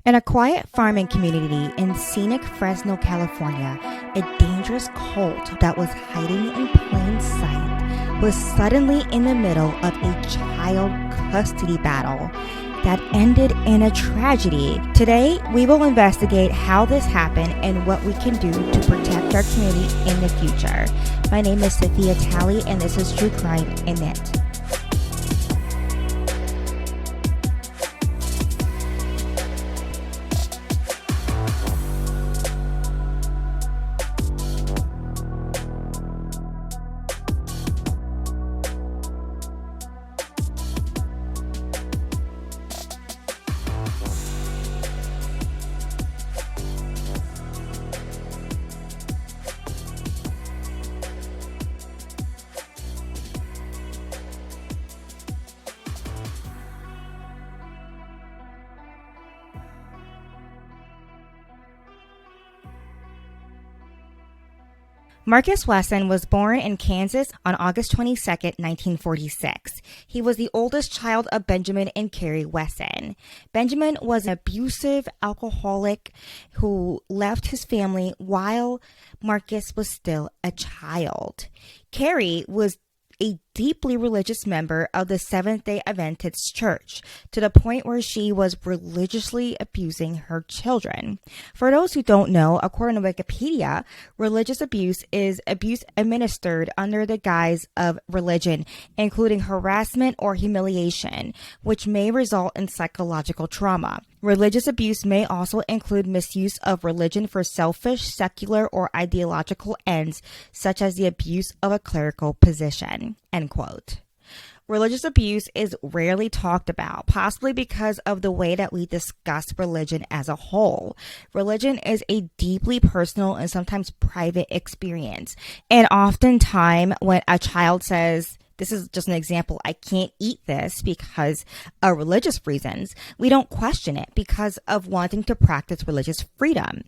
In a quiet farming community in scenic Fresno, California, a dangerous cult that was hiding in plain sight was suddenly in the middle of a child custody battle that ended in a tragedy. Today, we will investigate how this happened and what we can do to protect our community in the future. My name is Sophia Talley, and this is True Crime in It. Marcus Wesson was born in Kansas on August 22, 1946. He was the oldest child of Benjamin and Carrie Wesson. Benjamin was an abusive alcoholic who left his family while Marcus was still a child. Carrie was a deeply religious member of the Seventh-day Adventist Church, to the point where she was religiously abusing her children. For those who don't know, according to Wikipedia, religious abuse is abuse administered under the guise of religion, including harassment or humiliation, which may result in psychological trauma. Religious abuse may also include misuse of religion for selfish, secular, or ideological ends, such as the abuse of a clerical position. End quote. Religious abuse is rarely talked about, possibly because of the way that we discuss religion as a whole. Religion is a deeply personal and sometimes private experience. And oftentimes when a child says, this is just an example, I can't eat this because of religious reasons, we don't question it because of wanting to practice religious freedom.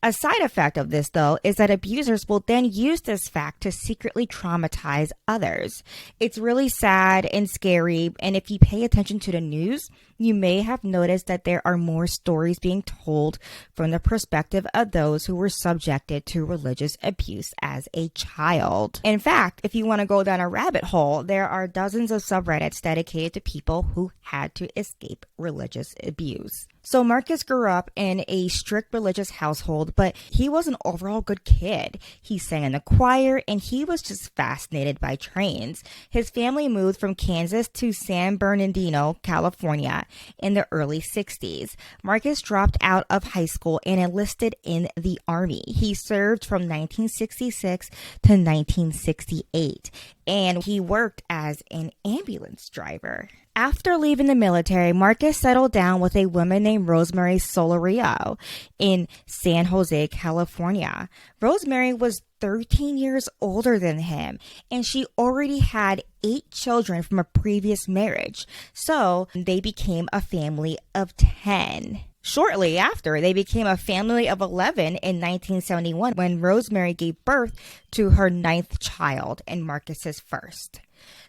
A side effect of this, though, is that abusers will then use this fact to secretly traumatize others. It's really sad and scary, and if you pay attention to the news, you may have noticed that there are more stories being told from the perspective of those who were subjected to religious abuse as a child. In fact, if you want to go down a rabbit hole, there are dozens of subreddits dedicated to people who had to escape religious abuse. So Marcus grew up in a strict religious household, but he was an overall good kid. He sang in the choir, and he was just fascinated by trains. His family moved from Kansas to San Bernardino, California in the early 60s. Marcus dropped out of high school and enlisted in the Army. He served from 1966 to 1968, and he worked as an ambulance driver. After leaving the military, Marcus settled down with a woman named Rosemary Solorio in San Jose, California. Rosemary was 13 years older than him, and she already had 8 children from a previous marriage. So they became a family of 10. Shortly after, they became a family of 11 in 1971 when Rosemary gave birth to her 9th child and Marcus's first.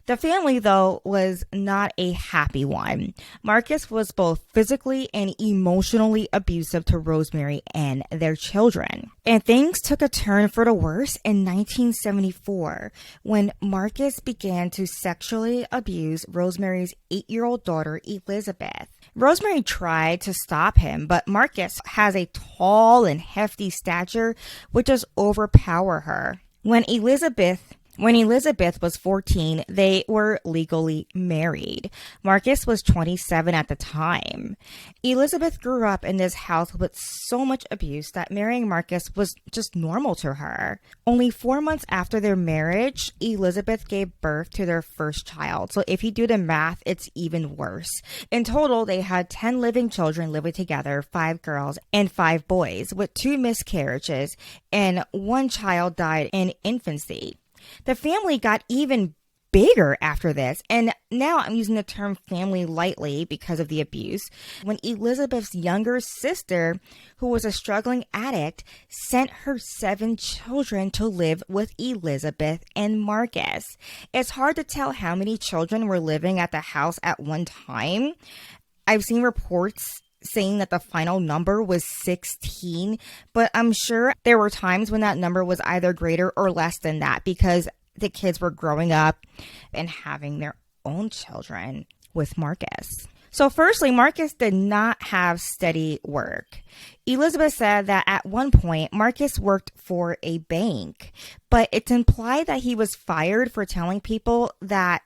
The family, though, was not a happy one. Marcus was both physically and emotionally abusive to Rosemary and their children. And things took a turn for the worse in 1974 when Marcus began to sexually abuse Rosemary's 8-year-old daughter, Elizabeth. Rosemary tried to stop him, but Marcus has a tall and hefty stature, which just overpowered her. When Elizabeth was 14, they were legally married. Marcus was 27 at the time. Elizabeth grew up in this house with so much abuse that marrying Marcus was just normal to her. Only 4 months after their marriage, Elizabeth gave birth to their first child. So if you do the math, it's even worse. In total, they had 10 living children living together, 5 girls and 5 boys, with 2 miscarriages, and 1 child died in infancy. The family got even bigger after this, and now I'm using the term family lightly because of the abuse, when Elizabeth's younger sister, who was a struggling addict, sent her 7 children to live with Elizabeth and Marcus. It's hard to tell how many children were living at the house at one time. I've seen reports saying that the final number was 16, but I'm sure there were times when that number was either greater or less than that because the kids were growing up and having their own children with Marcus. So firstly, Marcus did not have steady work. Elizabeth said that at one point, Marcus worked for a bank, but it's implied that he was fired for telling people that,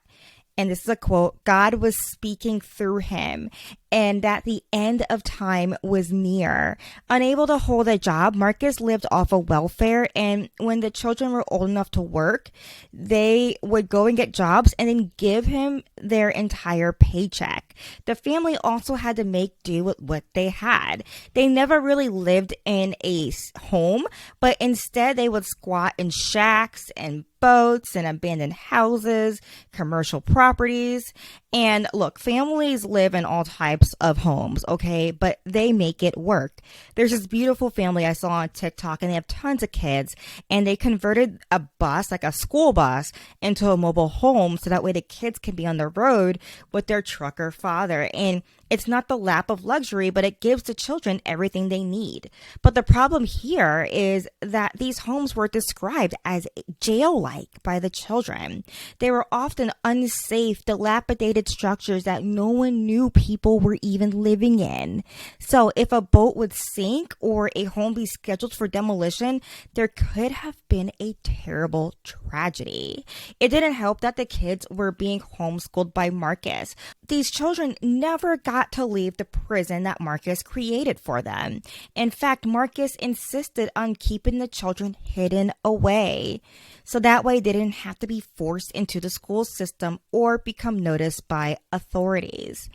and this is a quote, God was speaking through him and that the end of time was near. Unable to hold a job, Marcus lived off of welfare, and when the children were old enough to work, they would go and get jobs and then give him their entire paycheck. The family also had to make do with what they had. They never really lived in a home, but instead they would squat in shacks and boats and abandoned houses, commercial properties. And look, families live in all types of homes, okay? But they make it work. There's this beautiful family I saw on TikTok, and they have tons of kids, and they converted a bus, like a school bus, into a mobile home so that way the kids can be on the road with their trucker father. And it's not the lap of luxury, but it gives the children everything they need. But the problem here is that these homes were described as jail-like by the children. They were often unsafe, dilapidated structures that no one knew people were even living in. So if a boat would sink or a home be scheduled for demolition, there could have been a terrible tragedy. It didn't help that the kids were being homeschooled by Marcus. These children never got to leave the prison that Marcus created for them. In fact, Marcus insisted on keeping the children hidden away, so that way they didn't have to be forced into the school system or become noticed by authorities.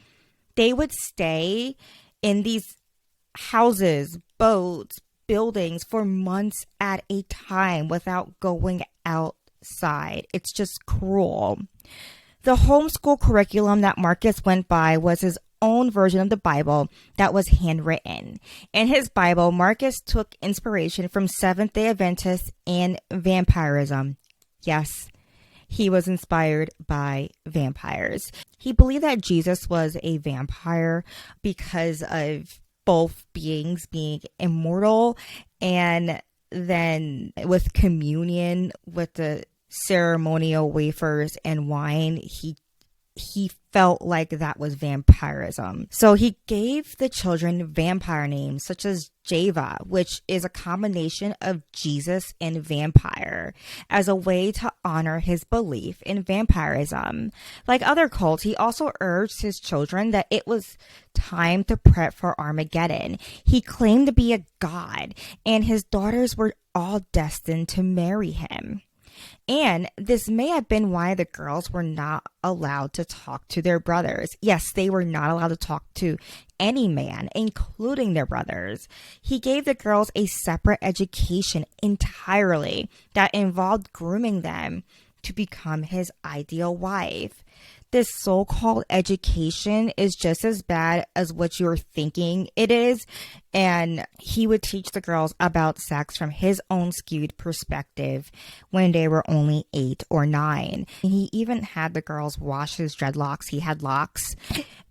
They would stay in these houses, boats, buildings for months at a time without going outside. It's just cruel. The homeschool curriculum that Marcus went by was his own version of the Bible that was handwritten. In his Bible, Marcus took inspiration from Seventh-day Adventists and vampirism. Yes, he was inspired by vampires. He believed that Jesus was a vampire because of both beings being immortal, and then with communion with the ceremonial wafers and wine, he felt like that was vampirism. So he gave the children vampire names such as Java, which is a combination of Jesus and vampire, as a way to honor his belief in vampirism. Like other cults, he also urged his children that it was time to prep for Armageddon. He claimed to be a god, and his daughters were all destined to marry him. And this may have been why the girls were not allowed to talk to their brothers. Yes, they were not allowed to talk to any man, including their brothers. He gave the girls a separate education entirely that involved grooming them to become his ideal wife. This so-called education is just as bad as what you're thinking it is, and he would teach the girls about sex from his own skewed perspective when they were only 8 or 9. He even had the girls wash his dreadlocks. He had locks,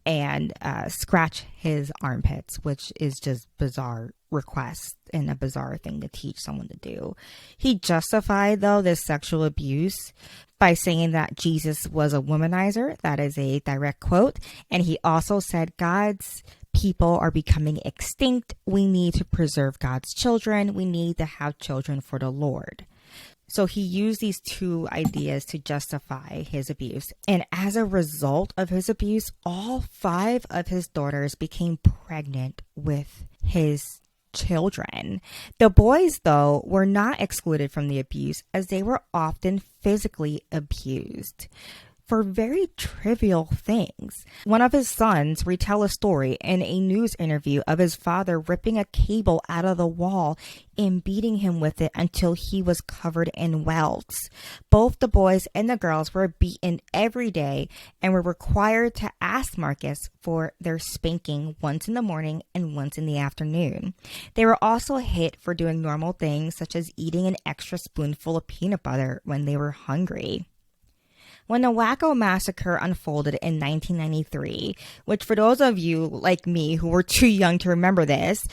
and scratch his armpits, which is just bizarre request and a bizarre thing to teach someone to do. He justified, though, this sexual abuse by saying that Jesus was a womanizer. That is a direct quote. And he also said God's people are becoming extinct. We need to preserve God's children. We need to have children for the Lord. So he used these two ideas to justify his abuse. And as a result of his abuse, all 5 of his daughters became pregnant with his children. The boys, though, were not excluded from the abuse, as they were often physically abused for very trivial things. One of his sons retell a story in a news interview of his father ripping a cable out of the wall and beating him with it until he was covered in welts. Both the boys and the girls were beaten every day and were required to ask Marcus for their spanking once in the morning and once in the afternoon. They were also hit for doing normal things such as eating an extra spoonful of peanut butter when they were hungry. When the Wacko Massacre unfolded in 1993, which for those of you like me who were too young to remember this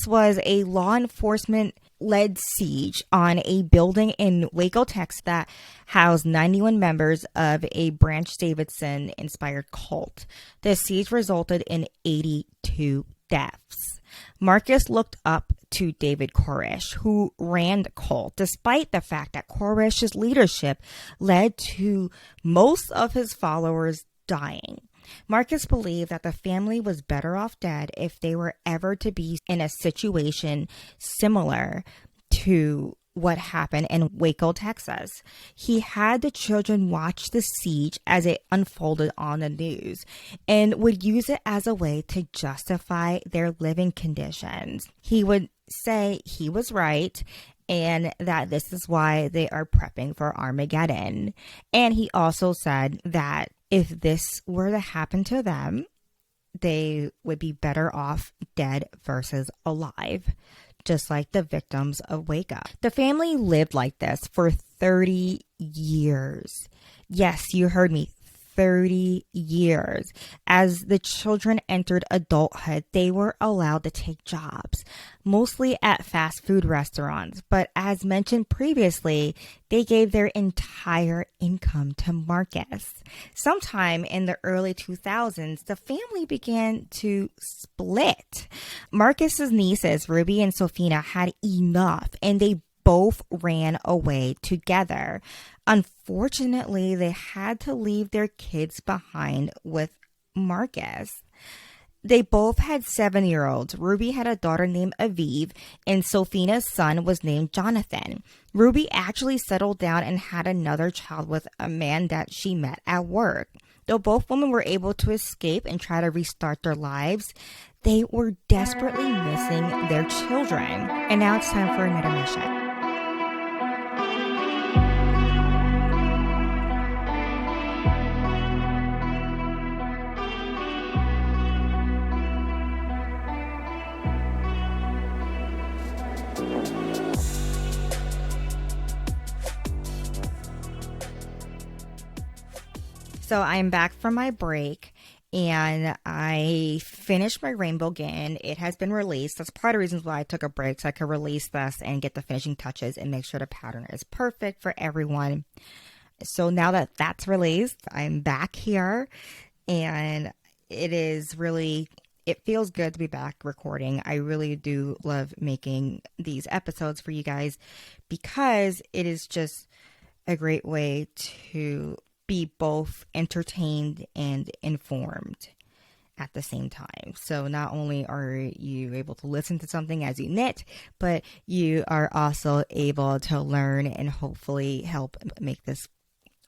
was a law enforcement led siege on a building in Waco, Texas that housed 91 members of a Branch Davidson inspired cult. The siege resulted in 82 deaths. Marcus looked up to David Koresh, who ran the cult, despite the fact that Koresh's leadership led to most of his followers dying. Marcus believed that the family was better off dead if they were ever to be in a situation similar to what happened in Waco, Texas. He had the children watch the siege as it unfolded on the news and would use it as a way to justify their living conditions. He would say he was right and that this is why they are prepping for Armageddon. And he also said that if this were to happen to them, they would be better off dead versus alive, just like the victims of Waco. The family lived like this for 30 years. Yes, you heard me. 30 years. As the children entered adulthood, they were allowed to take jobs, mostly at fast food restaurants. But as mentioned previously, they gave their entire income to Marcus. Sometime in the early 2000s, the family began to split. Marcus's nieces, Ruby and Sophina, had enough, and they both ran away together. Unfortunately, they had to leave their kids behind with Marcus. They both had 7-year-olds. Ruby had a daughter named Aviv, and Sophina's son was named Jonathan. Ruby actually settled down and had another child with a man that she met at work. Though both women were able to escape and try to restart their lives, they were desperately missing their children. And now it's time for an intermission. So I'm back from my break and I finished my rainbow again. It has been released. That's part of the reasons why I took a break, so I could release this and get the finishing touches and make sure the pattern is perfect for everyone. So now that that's released, I'm back here and it feels good to be back recording. I really do love making these episodes for you guys because it is just a great way to be both entertained and informed at the same time. So not only are you able to listen to something as you knit, but you are also able to learn and hopefully help make this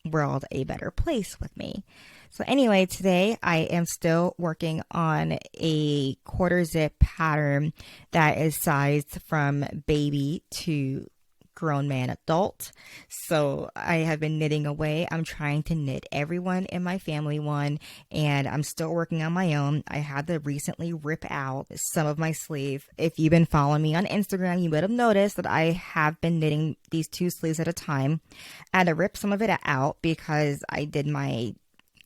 world a better place with me. So anyway, today I am still working on a quarter zip pattern that is sized from baby to grown man adult. So I have been knitting away. I'm trying to knit everyone in my family one, and I'm still working on my own. I had to recently rip out some of my sleeve. If you've been following me on Instagram, you would have noticed that I have been knitting these 2 sleeves at a time. I had to rip some of it out because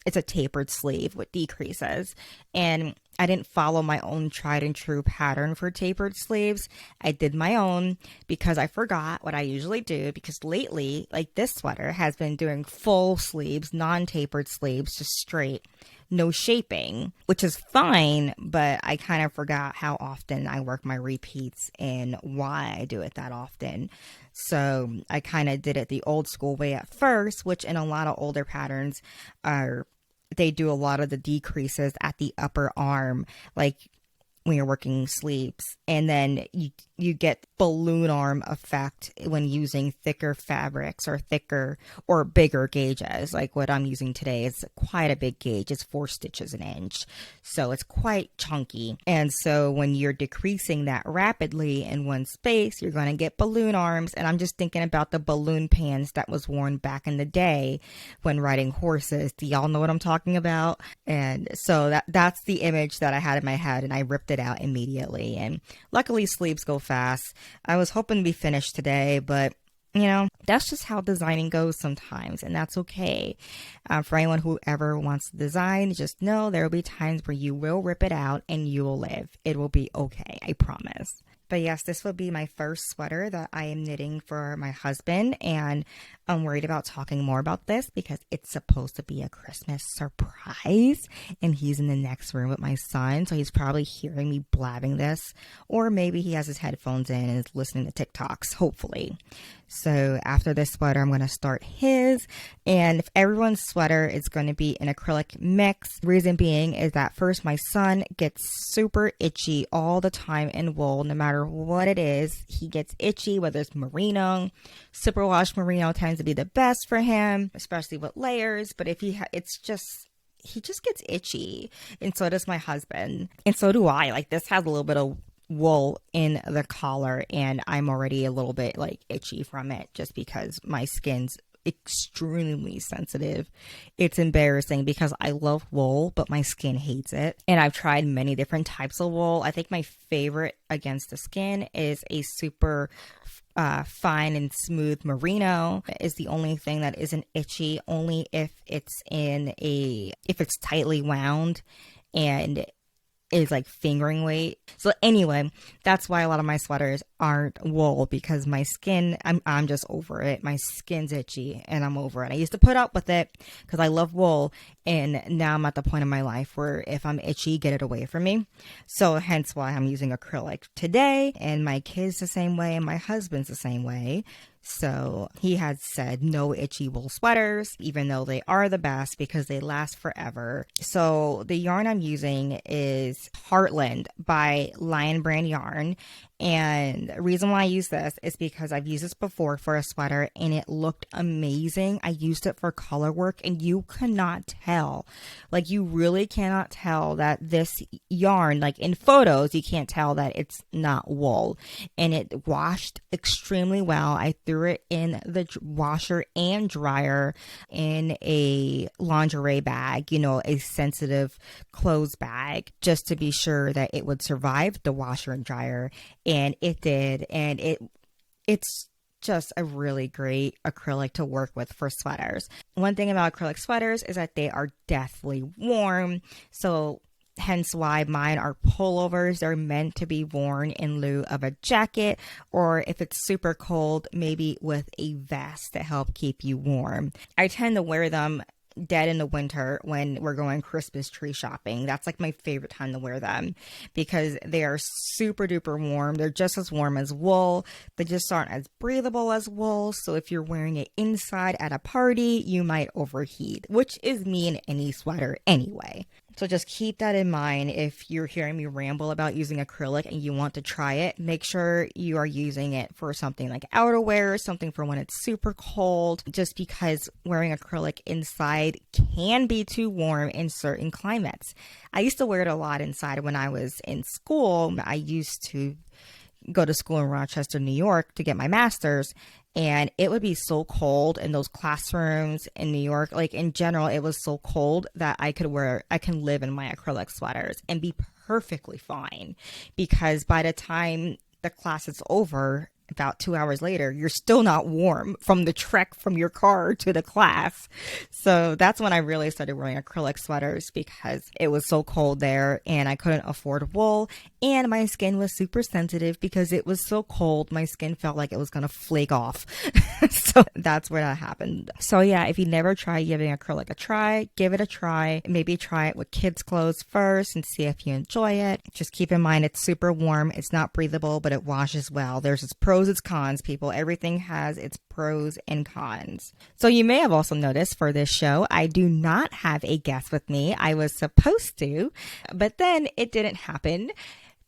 it's a tapered sleeve with decreases, and I didn't follow my own tried and true pattern for tapered sleeves. I did my own because I forgot what I usually do, because lately, like this sweater has been doing full sleeves, non-tapered sleeves, just straight, no shaping, which is fine, but I kind of forgot how often I work my repeats and why I do it that often. So I kind of did it the old school way at first, which in a lot of older patterns they do a lot of the decreases at the upper arm, like when you're working sleeves, and then you get balloon arm effect when using thicker fabrics or thicker or bigger gauges. Like what I'm using today is quite a big gauge. It's 4 stitches an inch, so it's quite chunky. And so when you're decreasing that rapidly in one space, you're going to get balloon arms. And I'm just thinking about the balloon pants that was worn back in the day when riding horses. Do y'all know what I'm talking about? And so that's the image that I had in my head, and I ripped it out immediately. And luckily sleeves go fast. I was hoping to be finished today, but That's just how designing goes sometimes, and that's okay. For anyone who ever wants to design, just know there will be times where you will rip it out and you will live. It will be okay, I promise. But yes, this will be my first sweater that I am knitting for my husband, and I'm worried about talking more about this because it's supposed to be a Christmas surprise, and he's in the next room with my son, so he's probably hearing me blabbing this, or maybe he has his headphones in and is listening to TikToks, hopefully. So after this sweater, I'm going to start his, and if everyone's sweater is going to be an acrylic mix. Reason being is that first, my son gets super itchy all the time in wool, no matter what it is. He gets itchy, whether it's merino. Superwash merino tends to be the best for him, especially with layers, but if he just gets itchy, and so does my husband, and so do I. Like, this has a little bit of wool in the collar, and I'm already a little bit like itchy from it just because my skin's extremely sensitive. It's embarrassing because I love wool, but my skin hates it. And I've tried many different types of wool. I think my favorite against the skin is a super fine and smooth merino. Is the only thing that isn't itchy, only if it's tightly wound and is like fingering weight. So anyway, that's why a lot of my sweaters aren't wool, because my skin, I'm just over it. My skin's itchy and I'm over it. I used to put up with it because I love wool, and now I'm at the point in my life where if I'm itchy, get it away from me. So hence why I'm using acrylic today, and my kids the same way, and my husband's the same way. So he has said no itchy wool sweaters, even though they are the best because they last forever. So the yarn I'm using is Heartland by Lion Brand Yarn. And the reason why I use this is because I've used this before for a sweater and it looked amazing. I used it for color work and you cannot tell. Like, you really cannot tell that this yarn, like in photos, you can't tell that it's not wool. And it washed extremely well. I threw it in the washer and dryer in a lingerie bag, a sensitive clothes bag, just to be sure that it would survive the washer and dryer. And it did, and it's just a really great acrylic to work with for sweaters. One thing about acrylic sweaters is that they are deathly warm, so hence why mine are pullovers. They're meant to be worn in lieu of a jacket, or if it's super cold, maybe with a vest to help keep you warm. I tend to wear them dead in the winter when we're going Christmas tree shopping. That's like my favorite time to wear them because they are super duper warm. They're just as warm as wool. They just aren't as breathable as wool. So if you're wearing it inside at a party, you might overheat, which is me in any sweater anyway. So just keep that in mind. If you're hearing me ramble about using acrylic and you want to try it, make sure you are using it for something like outerwear, something for when it's super cold, just because wearing acrylic inside can be too warm in certain climates. I used to wear it a lot inside when I was in school. I used to go to school in Rochester, New York to get my master's. And it would be so cold in those classrooms in New York. Like, in general, it was so cold that I can live in my acrylic sweaters and be perfectly fine. Because by the time the class is over, about 2 hours later, you're still not warm from the trek from your car to the class. So that's when I really started wearing acrylic sweaters, because it was so cold there and I couldn't afford wool. And my skin was super sensitive because it was so cold. My skin felt like it was going to flake off. So that's where that happened. So yeah, if you never tried giving acrylic a try, give it a try. Maybe try it with kids' clothes first and see if you enjoy it. Just keep in mind it's super warm. It's not breathable, but it washes well. There's its pros, its cons, people. Everything has its pros and cons. So you may have also noticed for this show, I do not have a guest with me. I was supposed to, but then it didn't happen,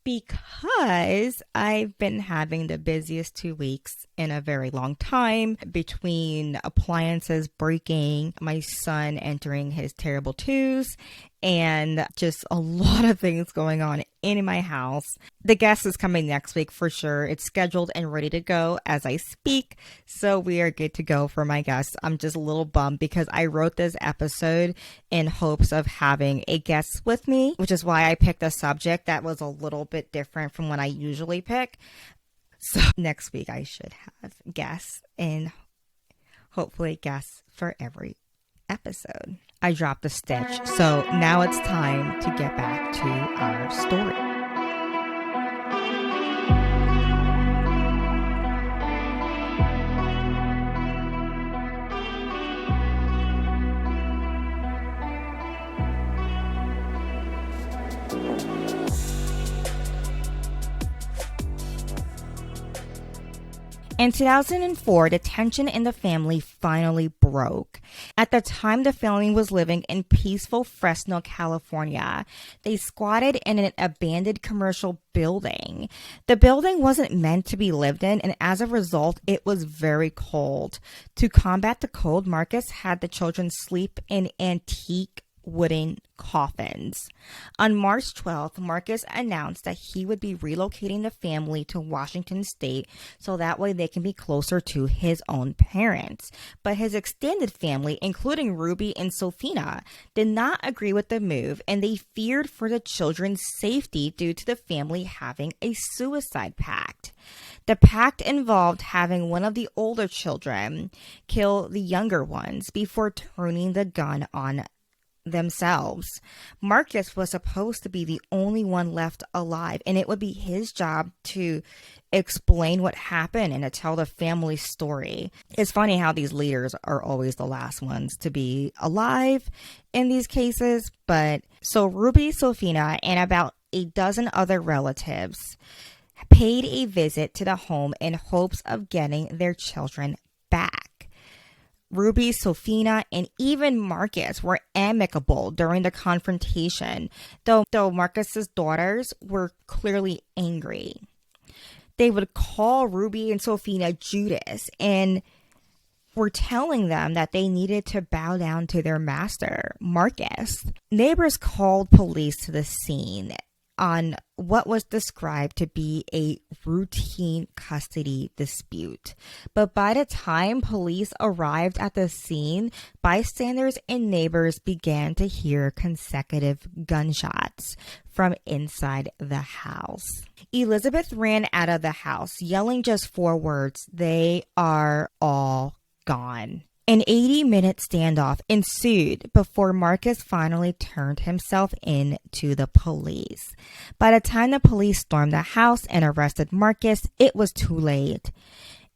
because I've been having the busiest 2 weeks in a very long time, between appliances breaking, my son entering his terrible twos, and just a lot of things going on in my house. The guest is coming next week for sure. It's scheduled and ready to go as I speak, so we are good to go for my guest. I'm just a little bummed because I wrote this episode in hopes of having a guest with me, which is why I picked a subject that was a little bit different from what I usually pick. So next week I should have guests, and hopefully guests for every episode. I dropped a stitch, so now it's time to get back to our story. In 2004, the tension in the family finally broke. At the time, the family was living in peaceful Fresno, California. They squatted in an abandoned commercial building. The building wasn't meant to be lived in, and as a result, it was very cold. To combat the cold, Marcus had the children sleep in antique wooden coffins. On March 12th, Marcus announced that he would be relocating the family to Washington State so that way they can be closer to his own parents. But his extended family, including Ruby and Sophina, did not agree with the move, and they feared for the children's safety due to the family having a suicide pact. The pact involved having one of the older children kill the younger ones before turning the gun on themselves. Marcus was supposed to be the only one left alive, and it would be his job to explain what happened and to tell the family story. It's funny how these leaders are always the last ones to be alive in these cases. But so Ruby, Sophina, and about a dozen other relatives paid a visit to the home in hopes of getting their children back. Ruby, Sophina, and even Marcus were amicable during the confrontation, though Marcus's daughters were clearly angry. They would call Ruby and Sophina Judas and were telling them that they needed to bow down to their master, Marcus. Neighbors called police to the scene on what was described to be a routine custody dispute. But by the time police arrived at the scene, bystanders and neighbors began to hear consecutive gunshots from inside the house. Elizabeth ran out of the house, yelling just 4 words: "They are all gone." An 80-minute standoff ensued before Marcus finally turned himself in to the police. By the time the police stormed the house and arrested Marcus, it was too late.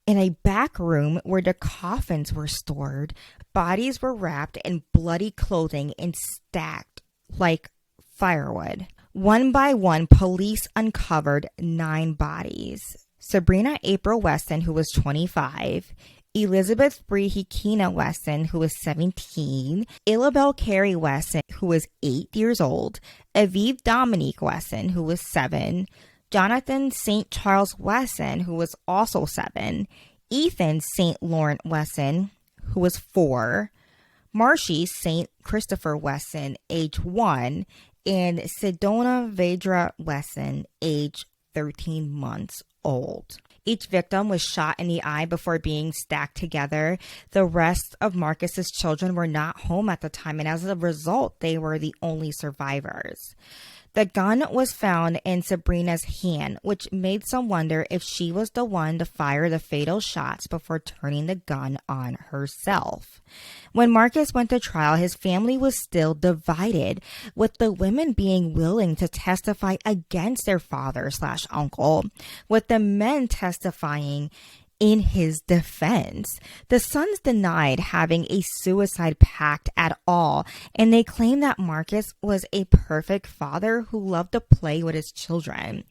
In a back room where the coffins were stored, bodies were wrapped in bloody clothing and stacked like firewood. One by one, police uncovered 9 bodies. Sabrina April Wesson, who was 25, Elizabeth Brehekina Wesson, who was 17, Illabel Carey Wesson, who was 8 years old, Aviv Dominique Wesson, who was 7, Jonathan St. Charles Wesson, who was also 7, Ethan St. Laurent Wesson, who was 4, Marshy St. Christopher Wesson, age 1, and Sedona Vedra Wesson, age 13 months old. Each victim was shot in the eye before being stacked together. The rest of Marcus's children were not home at the time, and as a result, they were the only survivors. The gun was found in Sabrina's hand, which made some wonder if she was the one to fire the fatal shots before turning the gun on herself. When Marcus went to trial, his family was still divided, with the women being willing to testify against their father/uncle, with the men testifying in his defense. The sons denied having a suicide pact at all, and they claimed that Marcus was a perfect father who loved to play with his children.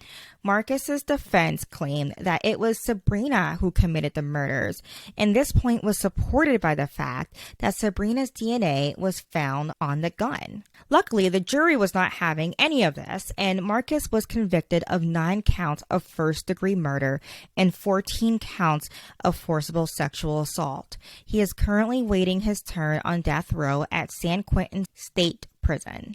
Marcus's defense claimed that it was Sabrina who committed the murders, and this point was supported by the fact that Sabrina's DNA was found on the gun. Luckily, the jury was not having any of this, and Marcus was convicted of 9 counts of first-degree murder and 14 counts of forcible sexual assault. He is currently waiting his turn on death row at San Quentin State Prison.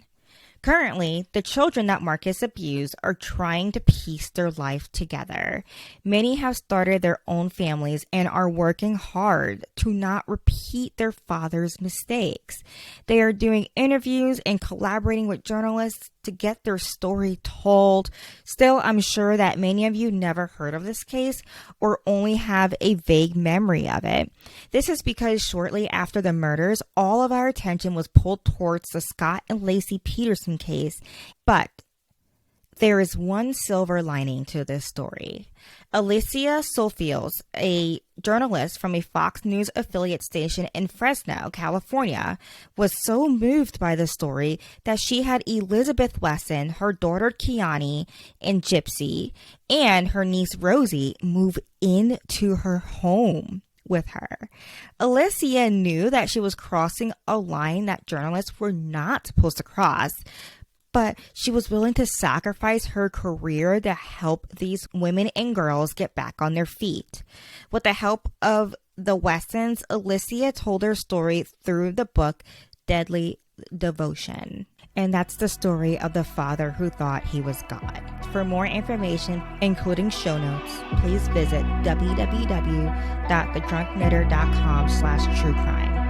Currently, the children that Marcus abused are trying to piece their life together. Many have started their own families and are working hard to not repeat their father's mistakes. They are doing interviews and collaborating with journalists to get their story told. Still, I'm sure that many of you never heard of this case or only have a vague memory of it. This is because shortly after the murders, all of our attention was pulled towards the Scott and Lacey Peterson case, but there is one silver lining to this story. Alicia Solfiels, a journalist from a Fox News affiliate station in Fresno, California, was so moved by the story that she had Elizabeth Wesson, her daughter Kiani, and Gypsy, and her niece Rosie move into her home with her. Alicia knew that she was crossing a line that journalists were not supposed to cross, but she was willing to sacrifice her career to help these women and girls get back on their feet. With the help of the Wessons, Alicia told her story through the book Deadly Devotion. And that's the story of the father who thought he was God. For more information, including show notes, please visit www.thedrunknitter.com/truecrime.